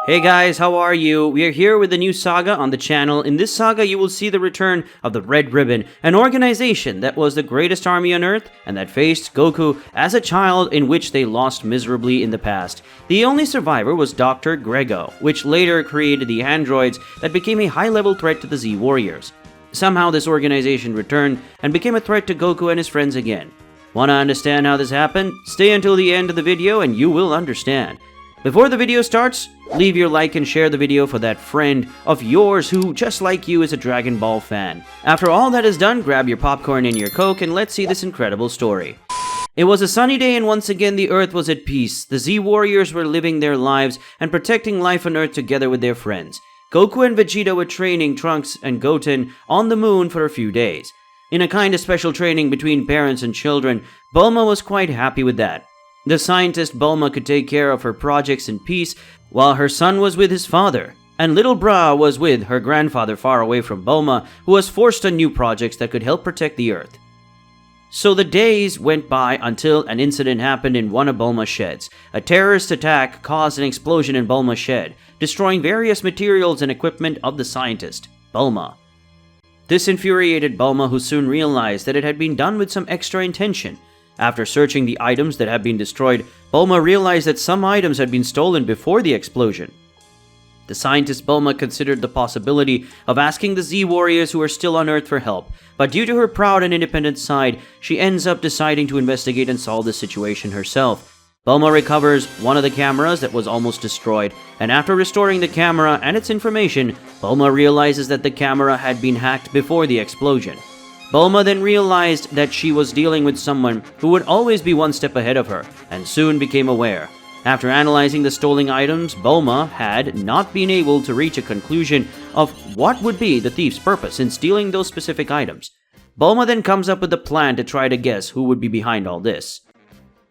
Hey guys, how are you? We are here with a new saga on the channel. In this saga, you will see the return of the Red Ribbon, an organization that was the greatest army on Earth and that faced Goku as a child in which they lost miserably in the past. The only survivor was Dr. Grego, which later created the androids that became a high-level threat to the Z Warriors. Somehow this organization returned and became a threat to Goku and his friends again. Wanna understand how this happened? Stay until the end of the video and you will understand. Before the video starts, leave your like and share the video for that friend of yours who, just like you, is a Dragon Ball fan. After all that is done, grab your popcorn and your Coke and let's see this incredible story. It was a sunny day and once again the Earth was at peace. The Z Warriors were living their lives and protecting life on Earth together with their friends. Goku and Vegeta were training Trunks and Goten on the moon for a few days. In a kind of special training between parents and children, Bulma was quite happy with that. The scientist Bulma could take care of her projects in peace, while her son was with his father, and little Bra was with her grandfather far away from Bulma, who was forced on new projects that could help protect the Earth. So the days went by until an incident happened in one of Bulma's sheds. A terrorist attack caused an explosion in Bulma's shed, destroying various materials and equipment of the scientist, Bulma. This infuriated Bulma, who soon realized that it had been done with some extra intention. After searching the items that had been destroyed, Bulma realized that some items had been stolen before the explosion. The scientist Bulma considered the possibility of asking the Z Warriors who are still on Earth for help, but due to her proud and independent side, she ends up deciding to investigate and solve the situation herself. Bulma recovers one of the cameras that was almost destroyed, and after restoring the camera and its information, Bulma realizes that the camera had been hacked before the explosion. Bulma then realized that she was dealing with someone who would always be one step ahead of her, and soon became aware. After analyzing the stolen items, Bulma had not been able to reach a conclusion of what would be the thief's purpose in stealing those specific items. Bulma then comes up with a plan to try to guess who would be behind all this.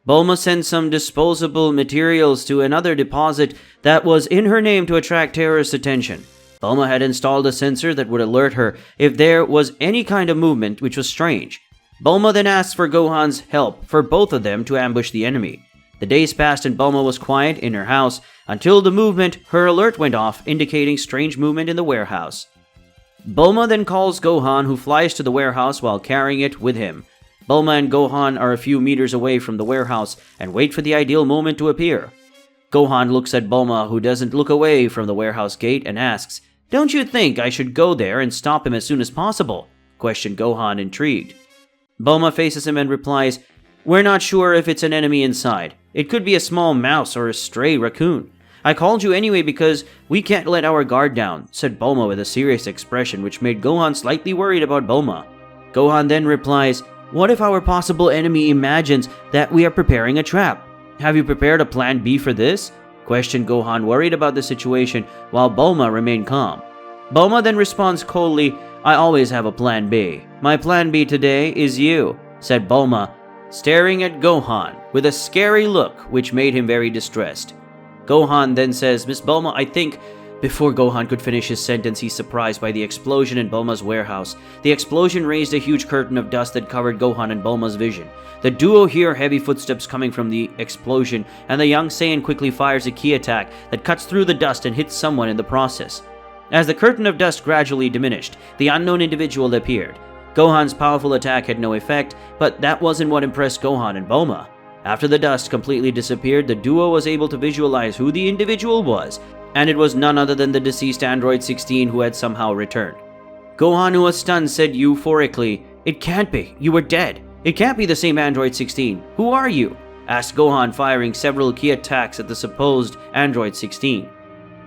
Bulma sends some disposable materials to another deposit that was in her name to attract terrorist attention. Bulma had installed a sensor that would alert her if there was any kind of movement which was strange. Bulma then asked for Gohan's help for both of them to ambush the enemy. The days passed and Bulma was quiet in her house until the movement, her alert went off, indicating strange movement in the warehouse. Bulma then calls Gohan, who flies to the warehouse while carrying it with him. Bulma and Gohan are a few meters away from the warehouse and wait for the ideal moment to appear. Gohan looks at Bulma, who doesn't look away from the warehouse gate, and asks, "Don't you think I should go there and stop him as soon as possible?" questioned Gohan, intrigued. Bulma faces him and replies, "We're not sure if it's an enemy inside. It could be a small mouse or a stray raccoon. I called you anyway because we can't let our guard down," said Bulma with a serious expression which made Gohan slightly worried about Bulma. Gohan then replies, "What if our possible enemy imagines that we are preparing a trap? Have you prepared a plan B for this?" questioned Gohan, worried about the situation, while Bulma remained calm. Bulma then responds coldly, "I always have a plan B. My plan B today is you," said Bulma, staring at Gohan with a scary look which made him very distressed. Gohan then says, "Miss Bulma, I think..." Before Gohan could finish his sentence, he's surprised by the explosion in Bulma's warehouse. The explosion raised a huge curtain of dust that covered Gohan and Bulma's vision. The duo hear heavy footsteps coming from the explosion, and the young Saiyan quickly fires a ki attack that cuts through the dust and hits someone in the process. As the curtain of dust gradually diminished, the unknown individual appeared. Gohan's powerful attack had no effect, but that wasn't what impressed Gohan and Bulma. After the dust completely disappeared, the duo was able to visualize who the individual was, and it was none other than the deceased Android 16 who had somehow returned. Gohan, who was stunned, said euphorically, "It can't be. You were dead. It can't be the same Android 16. Who are you?" asked Gohan, firing several ki attacks at the supposed Android 16.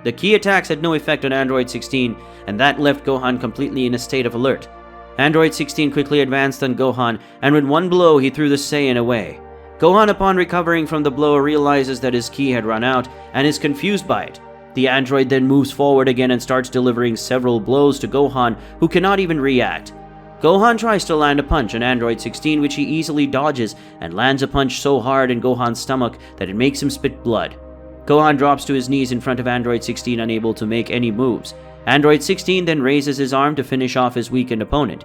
The ki attacks had no effect on Android 16, and that left Gohan completely in a state of alert. Android 16 quickly advanced on Gohan, and with one blow he threw the Saiyan away. Gohan, upon recovering from the blow, realizes that his ki had run out and is confused by it. The android then moves forward again and starts delivering several blows to Gohan, who cannot even react. Gohan tries to land a punch on Android 16, which he easily dodges and lands a punch so hard in Gohan's stomach that it makes him spit blood. Gohan drops to his knees in front of Android 16, unable to make any moves. Android 16 then raises his arm to finish off his weakened opponent.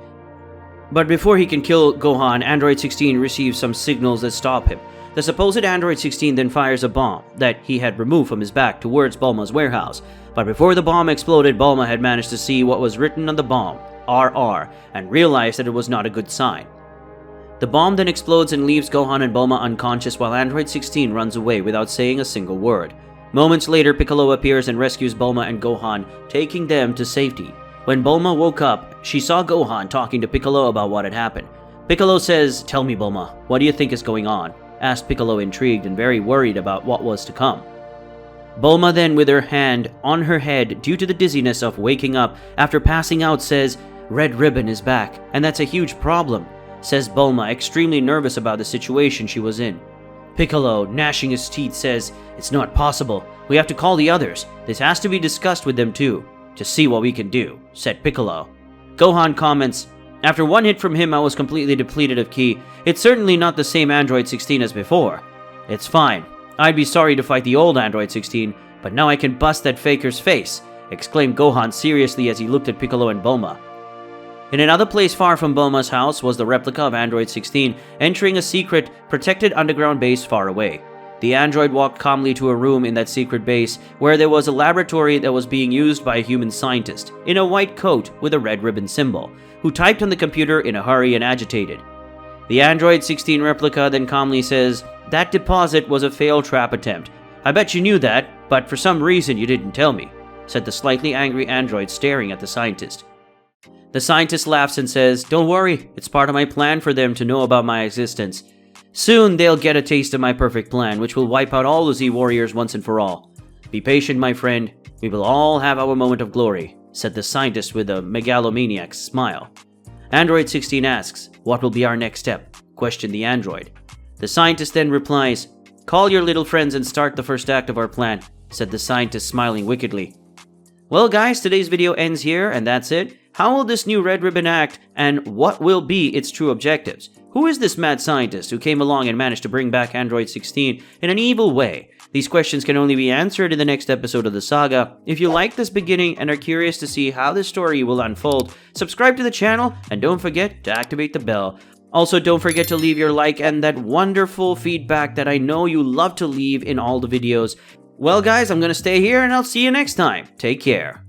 But before he can kill Gohan, Android 16 receives some signals that stop him. The supposed Android 16 then fires a bomb that he had removed from his back towards Bulma's warehouse. But before the bomb exploded, Bulma had managed to see what was written on the bomb, RR, and realized that it was not a good sign. The bomb then explodes and leaves Gohan and Bulma unconscious while Android 16 runs away without saying a single word. Moments later, Piccolo appears and rescues Bulma and Gohan, taking them to safety. When Bulma woke up, she saw Gohan talking to Piccolo about what had happened. Piccolo says, "Tell me, Bulma, what do you think is going on?" asked Piccolo, intrigued and very worried about what was to come. Bulma then, with her hand on her head due to the dizziness of waking up after passing out, says, "Red Ribbon is back, and that's a huge problem," says Bulma, extremely nervous about the situation she was in. Piccolo, gnashing his teeth, says, "It's not possible. We have to call the others. This has to be discussed with them too, to see what we can do," said Piccolo. Gohan comments, "After one hit from him, I was completely depleted of ki. It's certainly not the same Android 16 as before. It's fine. I'd be sorry to fight the old Android 16, but now I can bust that faker's face," exclaimed Gohan seriously as he looked at Piccolo and Bulma. In another place far from Bulma's house was the replica of Android 16, entering a secret, protected underground base far away. The android walked calmly to a room in that secret base, where there was a laboratory that was being used by a human scientist, in a white coat with a red ribbon symbol, who typed on the computer in a hurry and agitated. The Android 16 replica then calmly says, "That deposit was a failed trap attempt. I bet you knew that, but for some reason you didn't tell me," said the slightly angry android staring at the scientist. The scientist laughs and says, "Don't worry, it's part of my plan for them to know about my existence. Soon they'll get a taste of my perfect plan, which will wipe out all the Z warriors once and for all. Be patient, my friend. We will all have our moment of glory," said the scientist with a megalomaniac's smile. Android 16 asks, "What will be our next step?" questioned the android. The scientist then replies, "Call your little friends and start the first act of our plan," said the scientist, smiling wickedly. Well guys, today's video ends here, and that's it. How will this new Red Ribbon act, and what will be its true objectives? Who is this mad scientist who came along and managed to bring back Android 16 in an evil way? These questions can only be answered in the next episode of the saga. If you like this beginning and are curious to see how this story will unfold, subscribe to the channel and don't forget to activate the bell. Also, don't forget to leave your like and that wonderful feedback that I know you love to leave in all the videos. Well guys, I'm gonna stay here and I'll see you next time. Take care.